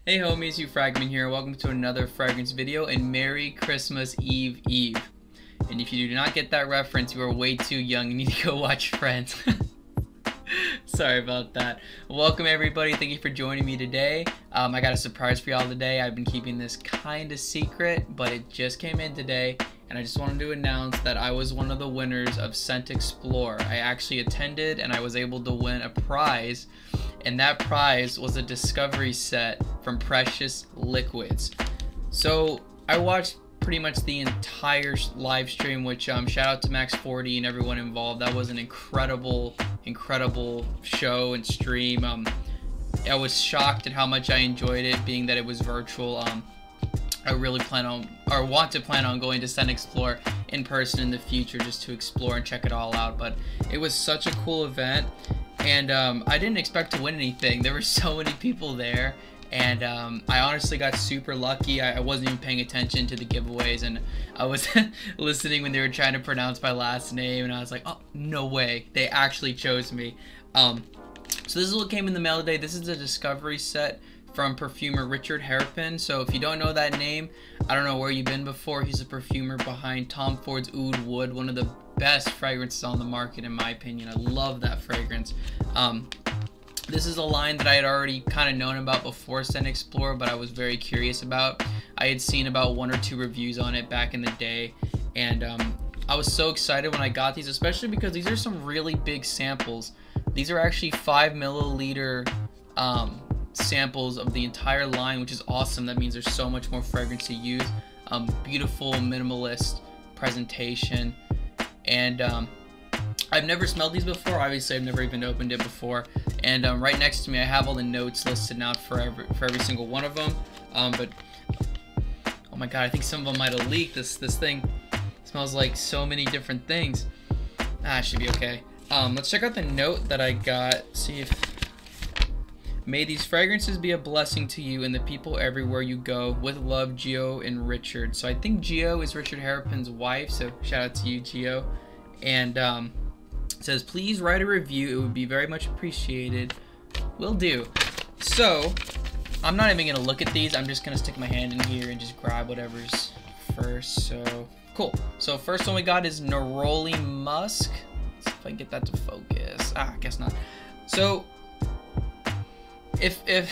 Hey homies, you Fragment here. Welcome to another fragrance video and Merry Christmas Eve Eve. And if you do not get that reference, you are way too young. You need to go watch Friends. Sorry about that. Welcome everybody. Thank you for joining me today. I got a surprise for y'all today. I've been keeping this kind of secret, but it just came in today. And I just wanted to announce that I was one of the winners of Scent Explore. I actually attended and I was able to win a prize. And that prize was a discovery set from Precious Liquids. So I watched pretty much the entire live stream, which shout out to Max 40 and everyone involved. That was an incredible show and stream. I was shocked at how much I enjoyed it, being that it was virtual. I really want to plan on going to Scent Explore in person in the future just to explore and check it all out. But it was such a cool event, and I didn't expect to win anything. There were so many people there, and I honestly got super lucky. I wasn't even paying attention to the giveaways, and I was listening when they were trying to pronounce my last name, and I was like, oh, no way, they actually chose me. So this is what came in the mail today. This is a discovery set from perfumer Richard Hairpin. So if you don't know that name, I don't know where you've been before. He's a perfumer behind Tom Ford's Oud Wood, one of the best fragrances on the market in my opinion. I love that fragrance. This is a line that I had already kind of known about before Scent Explore, but I was very curious about. I had seen about 1 or 2 reviews on it back in the day, and I was so excited when I got these, especially because these are some really big samples. These are actually 5 milliliter samples of the entire line, which is awesome. That means there's so much more fragrance to use. Beautiful minimalist presentation, and I've never smelled these before. Obviously I've never even opened it before, and right next to me I have all the notes listed out for every single one of them. But oh my god, I think some of them might have leaked. This thing smells like so many different things. It should be okay. Let's check out the note that I got. See if may these fragrances be a blessing to you and the people everywhere you go. With love, Gio and Richard. So I think Gio is Richard Hairpin's wife, so shout out to you, Gio. And it says, please write a review. It would be very much appreciated. Will do. So I'm not even gonna look at these. I'm just gonna stick my hand in here and just grab whatever's first. So cool. So first one we got is Neroli Musk. Let's see if I can get that to focus. I guess not. So if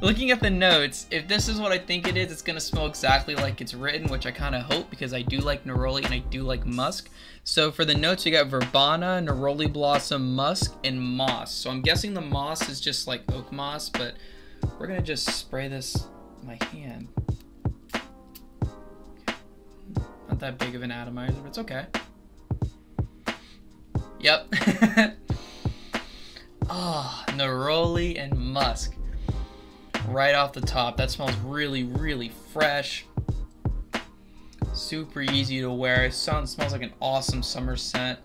looking at the notes, if this is what I think it is, it's gonna smell exactly like it's written, which I kind of hope, because I do like neroli and I do like musk. So for the notes, we got verbena, neroli blossom, musk, and moss. So I'm guessing the moss is just like oak moss, but we're gonna just spray this in my hand. Not that big of an atomizer, but it's okay. Yep. Ah, oh, neroli and musk right off the top. That smells really fresh, super easy to wear. It smells like an awesome summer scent.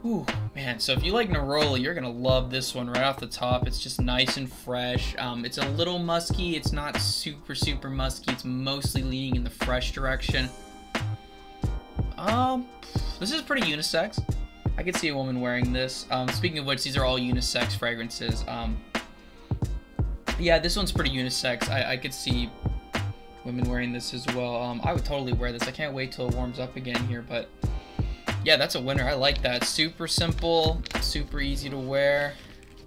Ooh, man, so if you like neroli, you're gonna love this one right off the top. It's just nice and fresh. It's a little musky. It's not super musky. It's mostly leaning in the fresh direction. This is pretty unisex. I could see a woman wearing this. Speaking of which, these are all unisex fragrances. Yeah, this one's pretty unisex. I could see women wearing this as well. I would totally wear this. I can't wait till it warms up again here, but yeah, that's a winner. I like that. Super simple, super easy to wear.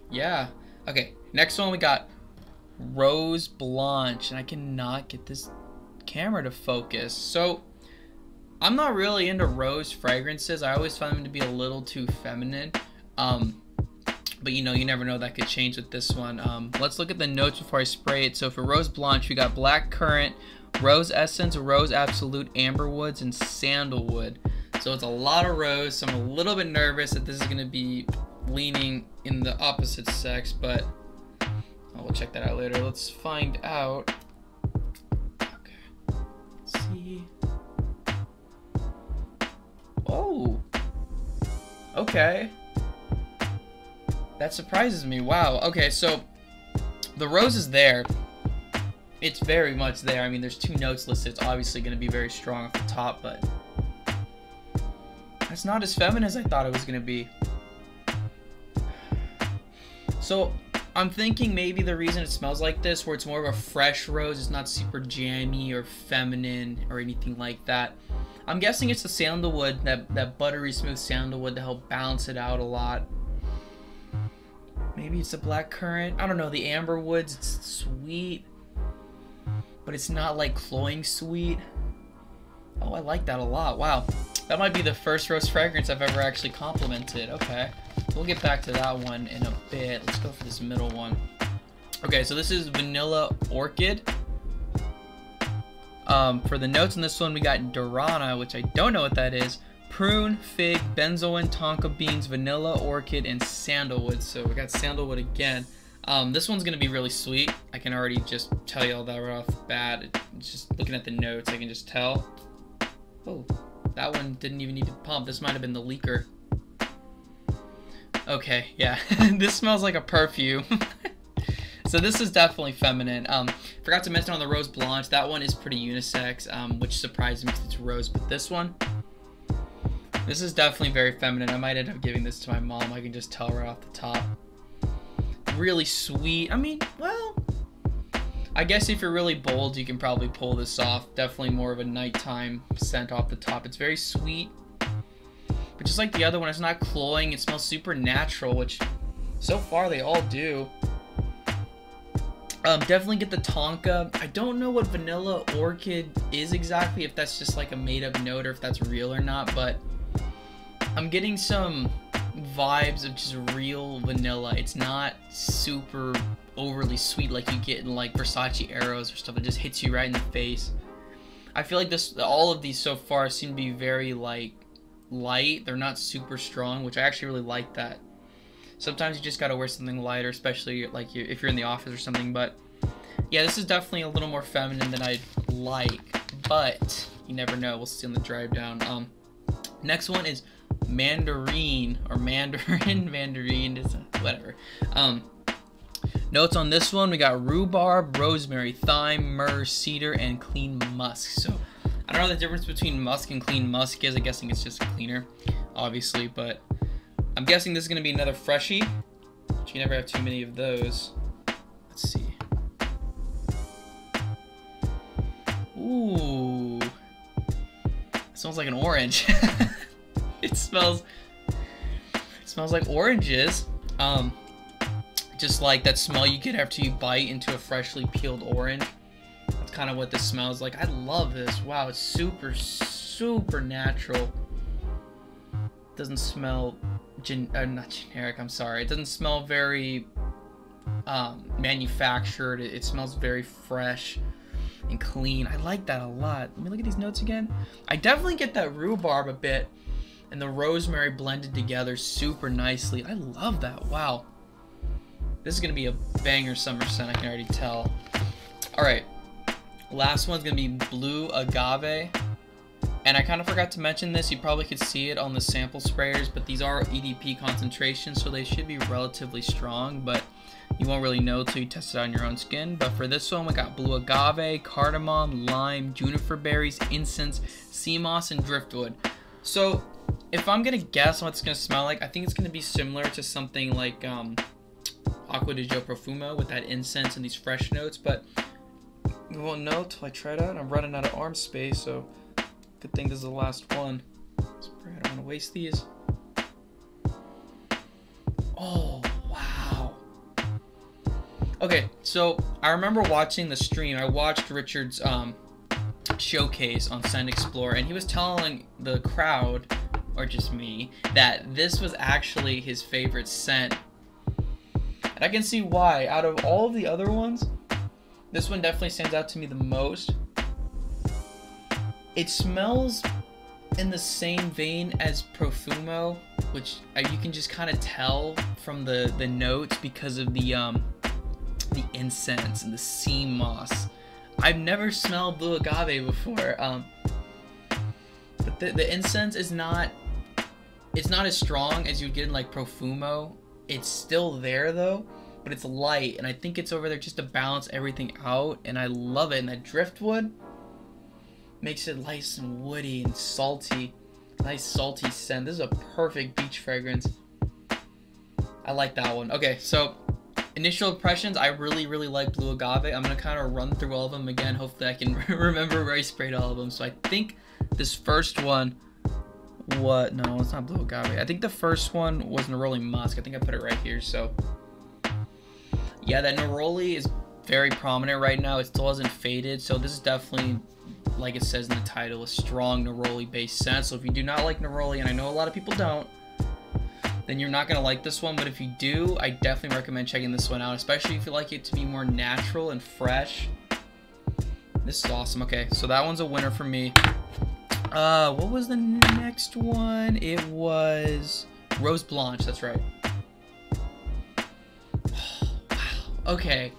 Yeah. Okay, next one we got Rose Blanc, and I cannot get this camera to focus. So I'm not really into rose fragrances. I always find them to be a little too feminine. But you know, you never know, that could change with this one. Let's look at the notes before I spray it. So for Rose Blanc, we got black currant, rose essence, rose absolute, amber woods, and sandalwood. So it's a lot of rose, so I'm a little bit nervous that this is gonna be leaning in the opposite sex, but we'll check that out later. Let's find out. Okay, let's see. Oh, okay. That surprises me. Wow. Okay, so the rose is there. It's very much there. I mean, there's 2 notes listed. It's obviously going to be very strong off the top, but it's not as feminine as I thought it was going to be. So I'm thinking maybe the reason it smells like this, where it's more of a fresh rose, it's not super jammy or feminine or anything like that. I'm guessing it's the sandalwood, that buttery smooth sandalwood to help balance it out a lot. Maybe it's a black currant. I don't know. The amber woods, it's sweet, but it's not like cloying sweet. Oh, I like that a lot. Wow. That might be the first rose fragrance I've ever actually complimented. Okay. We'll get back to that one in a bit. Let's go for this middle one. Okay, so this is Vanilla Orchid. For the notes on this one, we got Durana, which I don't know what that is. Prune, fig, benzoin, tonka beans, vanilla, orchid, and sandalwood. So we got sandalwood again. This one's gonna be really sweet. I can already just tell you all that right off the bat. Just looking at the notes, I can just tell. Oh, that one didn't even need to pump. This might have been the leaker. Okay, yeah, this smells like a perfume. So this is definitely feminine. Forgot to mention on the Rose Blanc, that one is pretty unisex, which surprised me because it's rose. But this one, this is definitely very feminine. I might end up giving this to my mom. I can just tell right off the top. Really sweet. I mean, well, I guess if you're really bold, you can probably pull this off. Definitely more of a nighttime scent off the top. It's very sweet. But just like the other one, it's not cloying. It smells super natural, which so far they all do. Definitely get the tonka. I don't know what vanilla orchid is exactly, if that's just like a made-up note or if that's real or not, but I'm getting some vibes of just real vanilla. It's not super overly sweet like you get in like Versace Arrows or stuff that just hits you right in the face. I feel like all of these so far seem to be very like light. They're not super strong, which I actually really like that. Sometimes you just gotta wear something lighter, especially like if you're in the office or something. But yeah, this is definitely a little more feminine than I'd like, but you never know. We'll see on the drive down. Next one is Mandarine or Mandarin. Mandarine is whatever. Notes on this one, we got rhubarb, rosemary, thyme, myrrh, cedar, and clean musk. So I don't know the difference between musk and clean musk is. I'm guessing it's just cleaner, obviously, but I'm guessing this is gonna be another freshie. But you never have too many of those. Let's see. Ooh, it smells like an orange. It smells like oranges. Just like that smell you get after you bite into a freshly peeled orange. That's kind of what this smells like. I love this. Wow, it's super, super natural. Doesn't smell not generic, I'm sorry. It doesn't smell very manufactured. It smells very fresh and clean. I like that a lot. Let me look at these notes again. I definitely get that rhubarb a bit and the rosemary blended together super nicely. I love that. Wow. This is gonna be a banger summer scent, I can already tell. Alright. Last one's gonna be Blue Agave. And I kind of forgot to mention this. You probably could see it on the sample sprayers, but these are EDP concentrations, so they should be relatively strong, but you won't really know until you test it on your own skin. But for this one, we got Blue Agave, cardamom, lime, juniper berries, incense, sea moss, and driftwood. So if I'm gonna guess what it's gonna smell like, I think it's gonna be similar to something like Acqua di Gio Profumo with that incense and these fresh notes, but we won't know till I try it out. I'm running out of arm space, so good thing this is the last one. I don't want to waste these. Oh, wow. Okay, so I remember watching the stream. I watched Richard's showcase on Scent Explorer, and he was telling the crowd, or just me, that this was actually his favorite scent. And I can see why. Out of all of the other ones, this one definitely stands out to me the most. It smells in the same vein as Profumo, which you can just kind of tell from the notes because of the incense and the sea moss. I've never smelled Blue Agave before, but the incense is not, it's not as strong as you'd get in like Profumo. It's still there though, but it's light, and I think it's over there just to balance everything out, and I love it. And that driftwood makes it nice and woody and salty. Nice salty scent. This is a perfect beach fragrance. I like that one. Okay, so initial impressions, I really like Blue Agave. I'm gonna kind of run through all of them again. Hopefully I can remember where I sprayed all of them. So I think this first one, no, it's not Blue Agave. I think the first one was Neroli Musk. I think I put it right here. So yeah, that Neroli is very prominent right now. It still hasn't faded. So this is definitely, like it says in the title, a strong Neroli based scent. So if you do not like Neroli, and I know a lot of people don't, then you're not gonna like this one. But if you do, I definitely recommend checking this one out, especially if you like it to be more natural and fresh. This is awesome. Okay, so that one's a winner for me. What was the next one? It was Rose Blanche. That's right. Wow. Okay.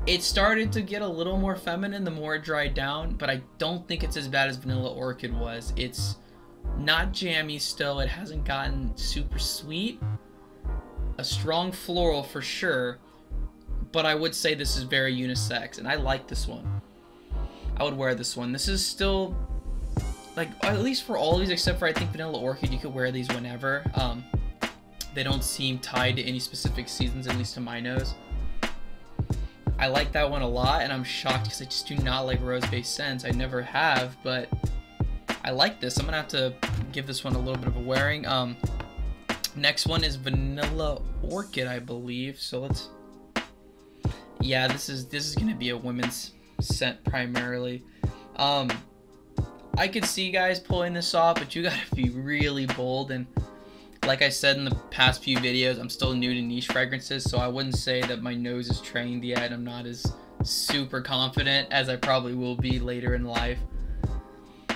It started to get a little more feminine the more it dried down, but I don't think it's as bad as Vanilla Orchid was. It's not jammy still. It hasn't gotten super sweet. A strong floral for sure, but I would say this is very unisex, and I like this one. I would wear this one. This is still, like, at least for all of these except for I think Vanilla Orchid, you could wear these whenever. They don't seem tied to any specific seasons, at least to my nose. I like that one a lot, and I'm shocked because I just do not like rose-based scents. I never have, but I like this. I'm gonna have to give this one a little bit of a wearing. Next one is Vanilla Orchid, I believe. So let's, yeah, this is gonna be a women's scent primarily. I could see guys pulling this off, but you gotta be really bold. And like I said in the past few videos, I'm still new to niche fragrances, so I wouldn't say that my nose is trained yet. I'm not as super confident as I probably will be later in life.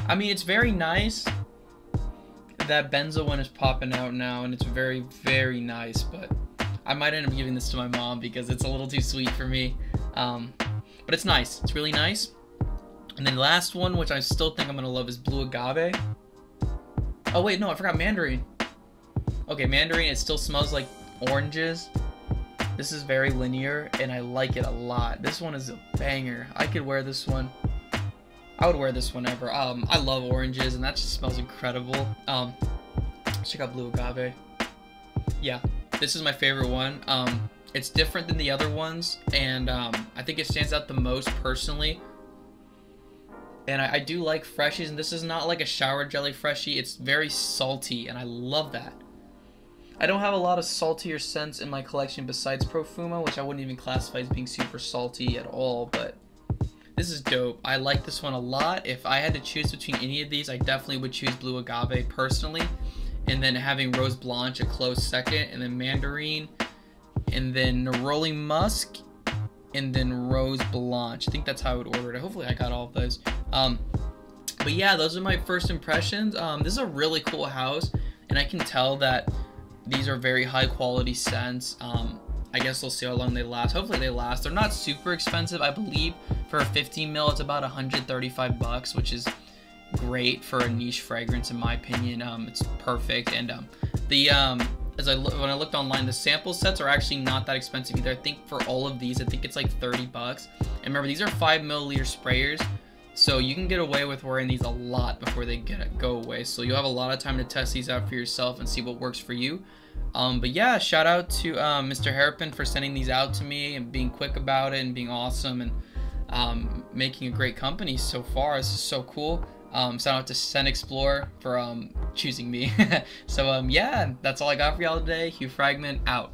I mean, it's very nice. That benzo one is popping out now, and it's very nice, but I might end up giving this to my mom because it's a little too sweet for me. But it's nice. It's really nice. And then the last one, which I still think I'm gonna love, is Blue Agave. Oh wait, no, I forgot Mandarine. Okay, Mandarine, it still smells like oranges. This is very linear, and I like it a lot. This one is a banger. I could wear this one. I would wear this whenever. I love oranges, and that just smells incredible. Let's check out Blue Agave. Yeah, this is my favorite one. It's different than the other ones, and I think it stands out the most personally. And I do like freshies, and this is not like a shower jelly freshie. It's very salty, and I love that. I don't have a lot of saltier scents in my collection besides Profuma, which I wouldn't even classify as being super salty at all, but this is dope. I like this one a lot. If I had to choose between any of these, I definitely would choose Blue Agave personally, and then having Rose Blanche a close second, and then Mandarine, and then Neroli Musk, and then Rose Blanche. I think that's how I would order it. Hopefully I got all of those. But yeah, those are my first impressions. This is a really cool house, and I can tell that these are very high quality scents. I guess we'll see how long they last. Hopefully they last. They're not super expensive. I believe for a 15 ml, it's about 135 bucks, which is great for a niche fragrance in my opinion. It's perfect. And when I looked online, the sample sets are actually not that expensive either. I think for all of these, I think it's like 30 bucks. And remember, these are 5 milliliter sprayers, so you can get away with wearing these a lot before they go away. So you'll have a lot of time to test these out for yourself and see what works for you. But yeah, shout out to Mr. Hairpin for sending these out to me and being quick about it and being awesome and making a great company so far. This is so cool. Shout out to Scent Explorer for choosing me. So yeah, that's all I got for y'all today. Hugh Fragment out.